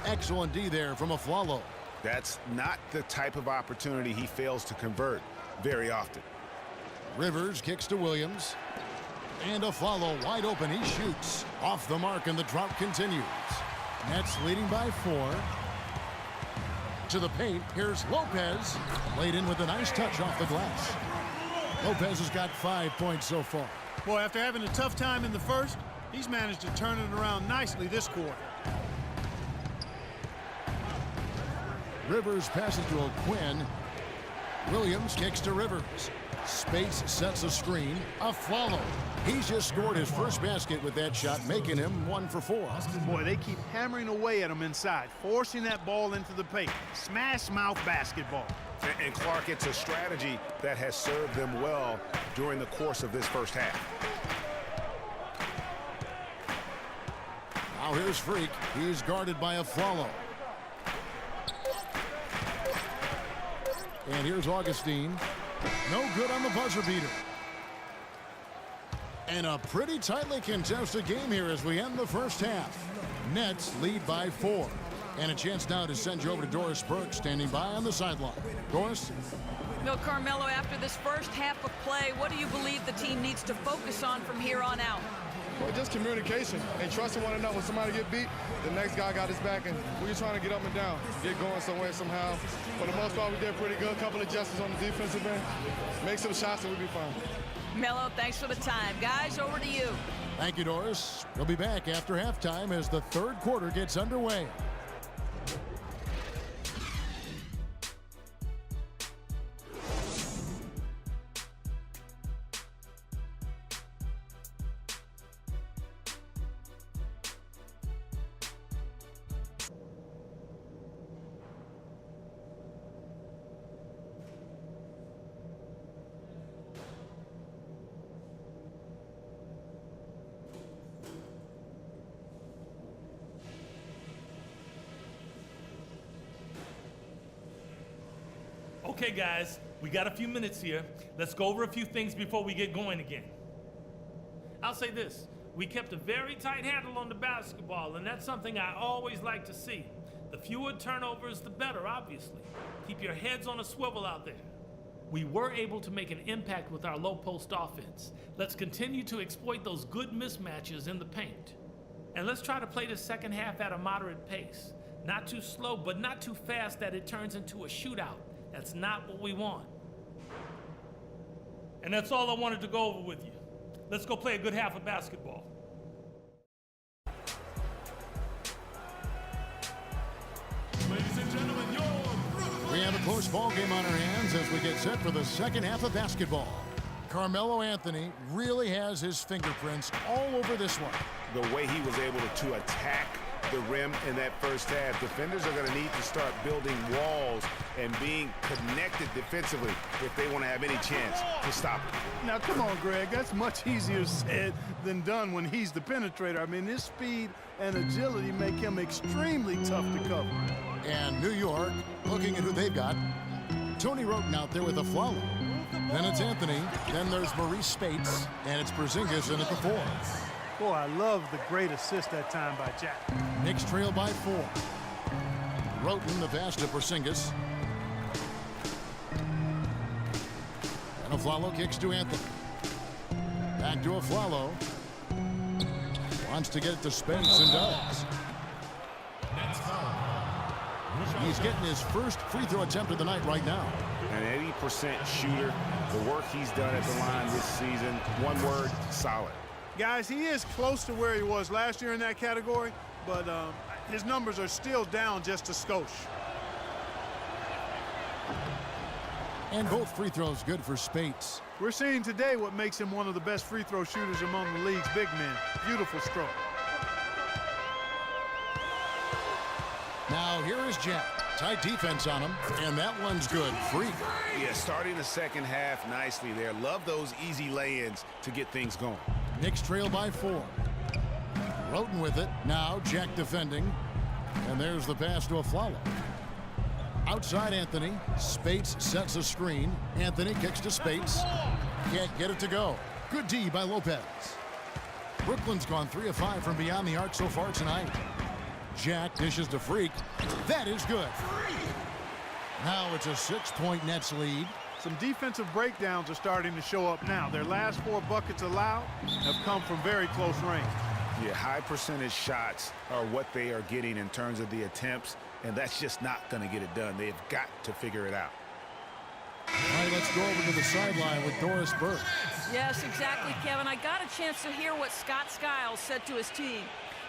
Excellent D there from Aflalo. That's not the type of opportunity he fails to convert very often. Rivers kicks to Williams. And Aflalo wide open. He shoots. Off the mark, and the drought continues. Nets leading by 4. To the paint. Here's Lopez. Laid in with a nice touch off the glass. Lopez has got 5 points so far. Boy, after having a tough time in the first, he's managed to turn it around nicely this quarter. Rivers passes to O'Quinn. Williams kicks to Rivers. Space sets a screen. Aflalo. He's just scored his first basket with that shot, making him 1 for 4. Boy, they keep hammering away at him inside, forcing that ball into the paint. Smash mouth basketball. And Clark, it's a strategy that has served them well during the course of this first half. Now here's Freak. He's guarded by Aflalo. And here's Augustine. No good on the buzzer beater. And a pretty tightly contested game here as we end the first half. Nets lead by 4. And a chance now to send you over to Doris Burke, standing by on the sideline. Doris? No, Carmelo, after this first half of play, what do you believe the team needs to focus on from here on out? Well, just communication and trusting one another. When somebody get beat, the next guy got his back, and we're just trying to get up and down, get going somewhere somehow. For the most part, we did pretty good. A couple of adjustments on the defensive end. Make some shots and we'll be fine. Melo, thanks for the time. Guys, over to you. Thank you, Doris. We'll be back after halftime as the third quarter gets underway. Okay, guys, we got a few minutes here. Let's go over a few things before we get going again. I'll say this. We kept a very tight handle on the basketball, and that's something I always like to see. The fewer turnovers, the better, obviously. Keep your heads on a swivel out there. We were able to make an impact with our low-post offense. Let's continue to exploit those good mismatches in the paint. And let's try to play the second half at a moderate pace. Not too slow, but not too fast that it turns into a shootout. That's not what we want. And that's all I wanted to go over with you. Let's go play a good half of basketball. Ladies and gentlemen, we have a close ball game on our hands as we get set for the second half of basketball. Carmelo Anthony really has his fingerprints all over this one. The way he was able to attack the rim in that first half, defenders are going to need to start building walls and being connected defensively if they want to have any chance to stop him. Now, come on, Greg. That's much easier said than done when he's the penetrator. I mean, his speed and agility make him extremely tough to cover. And New York, looking at who they've got, Tony Roten out there with a Aflalo. Then it's Anthony. Then there's Maurice Spates. And it's Porzingis in at the 4. Boy, I love the great assist that time by Jack. Knicks trail by 4. Roten, the pass to Porzingis. And Aflalo kicks to Anthony. Back to Aflalo. Wants to get it to Spates and does. He's getting his first free throw attempt of the night right now. An 80% shooter. The work he's done at the line this season, one word, solid. Guys, he is close to where he was last year in that category, but his numbers are still down just a skosh. And both free throws good for Spates. We're seeing today what makes him one of the best free throw shooters among the league's big men. Beautiful stroke. Now here is Jack. Tight defense on him, and that one's good. Free. Yeah, starting the second half nicely there. Love those easy lay-ins to get things going. Knicks trail by 4. Roten with it. Now Jack defending. And there's the pass to Aflalo. Outside Anthony. Spates sets a screen. Anthony kicks to Spates. Can't get it to go. Good D by Lopez. Brooklyn's gone 3 of 5 from beyond the arc so far tonight. Jack dishes to Freak. That is good. Now it's a 6-point Nets lead. Some defensive breakdowns are starting to show up now. Their last 4 buckets allowed have come from very close range. Yeah, high percentage shots are what they are getting in terms of the attempts, and that's just not going to get it done. They've got to figure it out. All right, let's go over to the sideline with Doris Burke. Yes, exactly, Kevin. I got a chance to hear what Scott Skiles said to his team.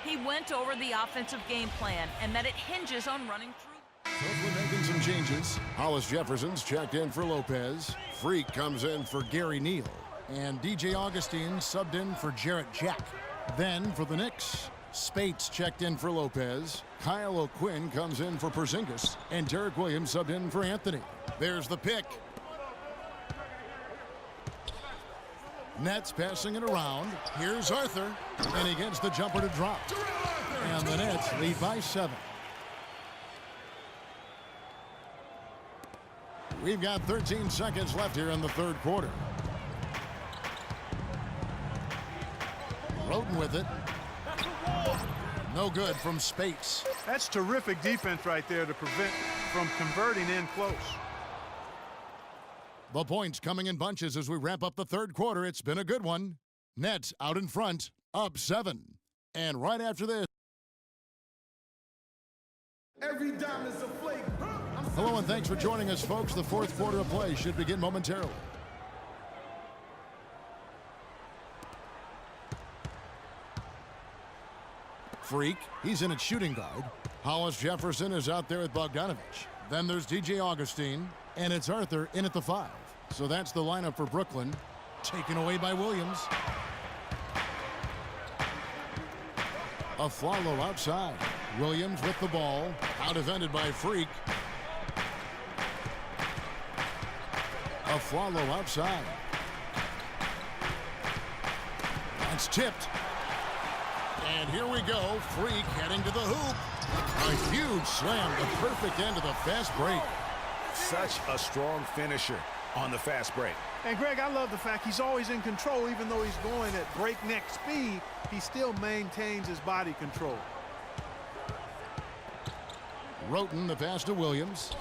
He went over the offensive game plan and that it hinges on running through. So we're making some changes. Hollis Jefferson's checked in for Lopez. Freak comes in for Gary Neal. And DJ Augustine subbed in for Jarrett Jack. Then for the Knicks, Spates checked in for Lopez. Kyle O'Quinn comes in for Porzingis. And Derek Williams subbed in for Anthony. There's the pick. Nets passing it around. Here's Arthur. And he gets the jumper to drop. And the Nets lead by 7. We've got 13 seconds left here in the third quarter. Roten with it. No good from Spates. That's terrific defense right there to prevent from converting in close. The points coming in bunches as we wrap up the third quarter. It's been a good one. Nets out in front, up 7. And right after this. Every dime is a flake. Hello and thanks for joining us, folks. The fourth quarter of play should begin momentarily. Freak, he's in at shooting guard. Hollis Jefferson is out there with Bogdanovich. Then there's DJ Augustine, and it's Arthur in at the 5. So that's the lineup for Brooklyn, taken away by Williams. Aflalo outside. Williams with the ball, out defended by Freak. Aflalo outside. That's tipped. And here we go. Freak heading to the hoop. A huge slam, the perfect end of the fast break. Such a strong finisher on the fast break. And Greg, I love the fact he's always in control. Even though he's going at breakneck speed, he still maintains his body control. Roten, the pass to Williams.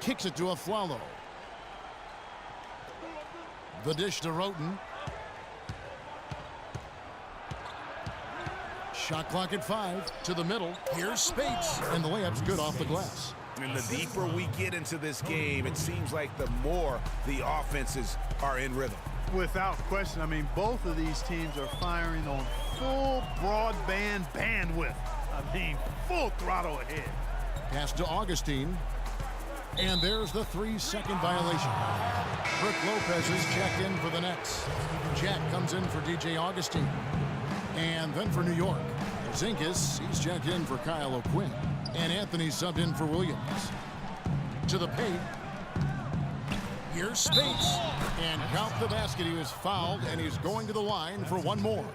Kicks it to Aflalo. The dish to Roten. Shot clock at 5. To the middle. Here's Spates. And the layup's good off the glass. And the deeper we get into this game, it seems like the more the offenses are in rhythm. Without question. I mean, both of these teams are firing on full broadband bandwidth. I mean, full throttle ahead. Pass to Augustine. And there's the 3-second violation. Brook Lopez is checked in for the Nets. Jack comes in for DJ Augustine. And then for New York, Porzingis, he's checked in for Kyle O'Quinn. And Anthony subbed in for Williams. To the paint. Here's Spates. And count the basket. He was fouled, and he's going to the line for one more.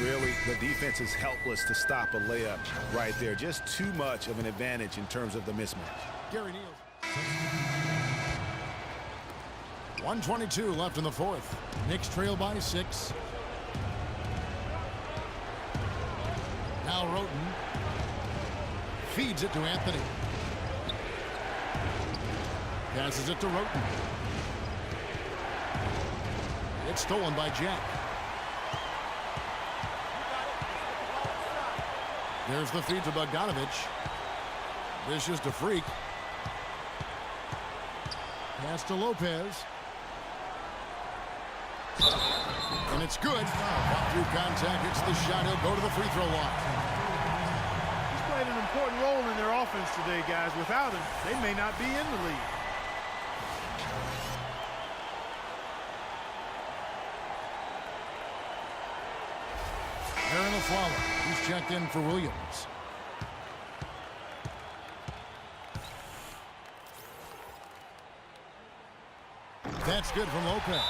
Really, the defense is helpless to stop a layup right there. Just too much of an advantage in terms of the mismatch. Gary Neal. 1:22 left in the fourth. Knicks trail by 6. Now Roten feeds it to Anthony. Passes it to Roten. It's stolen by Jack. There's the feed to Bogdanovich. This is to Freak. Pass to Lopez. And it's good. Through contact, it's the shot. He'll go to the free throw line. He's played an important role in their offense today, guys. Without him, they may not be in the league. Aaron Aflalo, he's checked in for Williams. That's good from Lopez.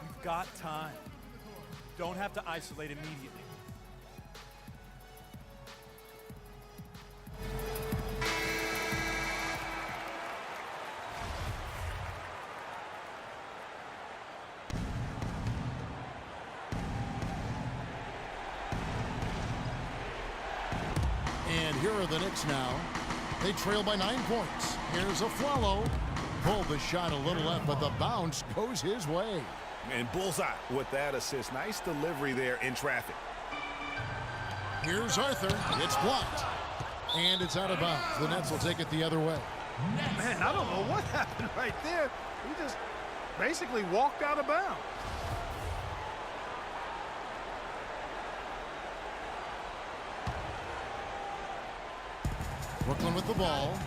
You've got time. Don't have to isolate immediately. here are the Knicks now. They trail by 9 points. Here's Afflalo. Pulled the shot a little left, but the bounce goes his way. And bullseye with that assist. Nice delivery there in traffic. Here's Arthur. It's blocked. And it's out of bounds. The Nets will take it the other way. Man, I don't know what happened right there. He just basically walked out of bounds. Brooklyn with the ball.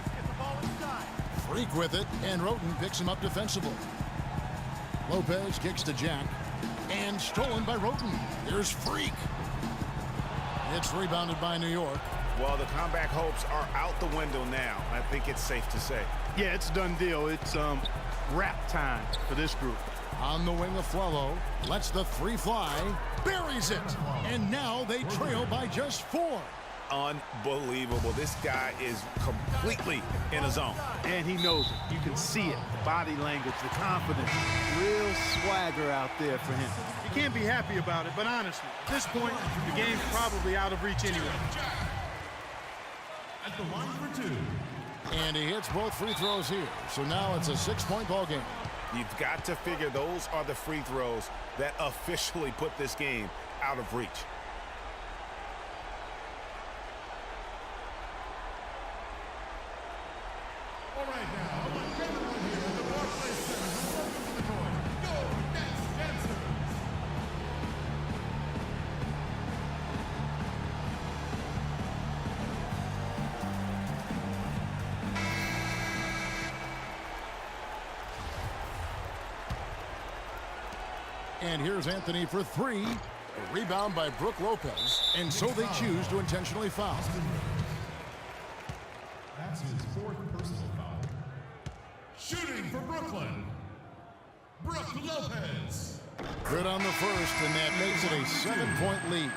Freak with it, and Roten picks him up defensively. Lopez kicks to Jack, and stolen by Roten. Here's Freak. It's rebounded by New York. Well, the comeback hopes are out the window now. I think it's safe to say. Yeah, it's done deal. It's wrap time for this group. On the wing of Afflalo, lets the three fly, buries it, and now they trail by just 4. Unbelievable. This guy is completely in a zone. And he knows it. You can see it. The body language, the confidence. Real swagger out there for him. You can't be happy about it, but honestly, at this point, the game's probably out of reach anyway. At the line for 2. And he hits both free throws here. So now it's a 6-point ball game. You've got to figure those are the free throws that officially put this game out of reach. All right, now, I want everyone here at the Barclays Center to welcome to the court. Go, Nets dancers! And here's Anthony for 3. A rebound by Brook Lopez. And so they choose to intentionally foul. That's his 4th personal foul. Shooting for Brooklyn, Brook Lopez. Good on the first, and that makes it a 7-point lead.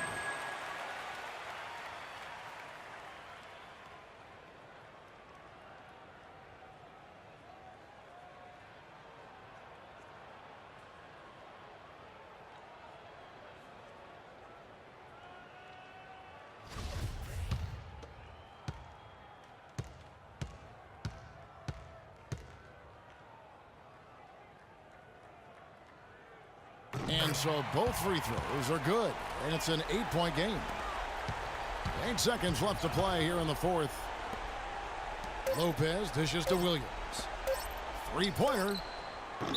And so both free throws are good, and it's an 8-point game. 8 seconds left to play here in the 4th. Lopez dishes to Williams. 3-pointer,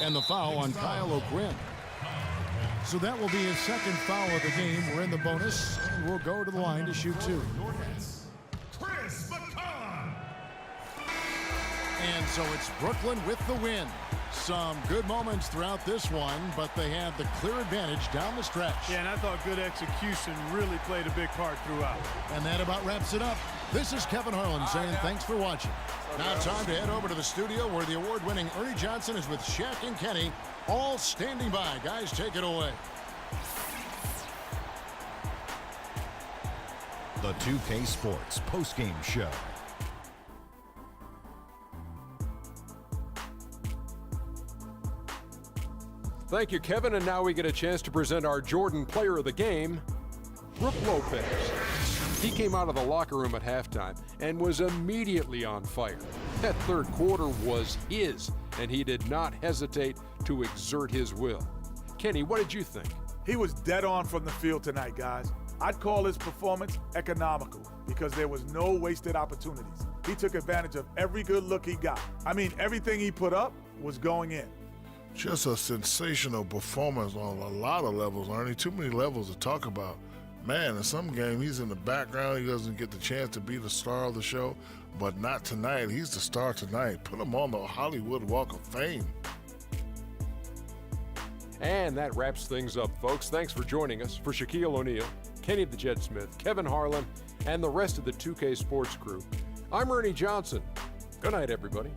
and the foul on Kyle O'Quinn. So that will be his 2nd foul of the game. We're in the bonus, and we'll go to the line to shoot 2. Chris McCon. And so it's Brooklyn with the win. Some good moments throughout this one, but they had the clear advantage down the stretch. Yeah, and I thought good execution really played a big part throughout. And that about wraps it up. This is Kevin Harlan saying thanks for watching. Now time to head over to the studio where the award-winning Ernie Johnson is with Shaq and Kenny, all standing by. Guys, take it away. The 2K Sports postgame show. Thank you, Kevin, and now we get a chance to present our Jordan Player of the Game, Brook Lopez. He came out of the locker room at halftime and was immediately on fire. That 3rd quarter was his, and he did not hesitate to exert his will. Kenny, what did you think? He was dead on from the field tonight, guys. I'd call his performance economical because there was no wasted opportunities. He took advantage of every good look he got. I mean, everything he put up was going in. Just a sensational performance on a lot of levels, Ernie. Too many levels to talk about. Man, in some game, he's in the background. He doesn't get the chance to be the star of the show, but not tonight. He's the star tonight. Put him on the Hollywood Walk of Fame. And that wraps things up, folks. Thanks for joining us. For Shaquille O'Neal, Kenny the Jet Smith, Kevin Harlan, and the rest of the 2K Sports crew, I'm Ernie Johnson. Good night, everybody.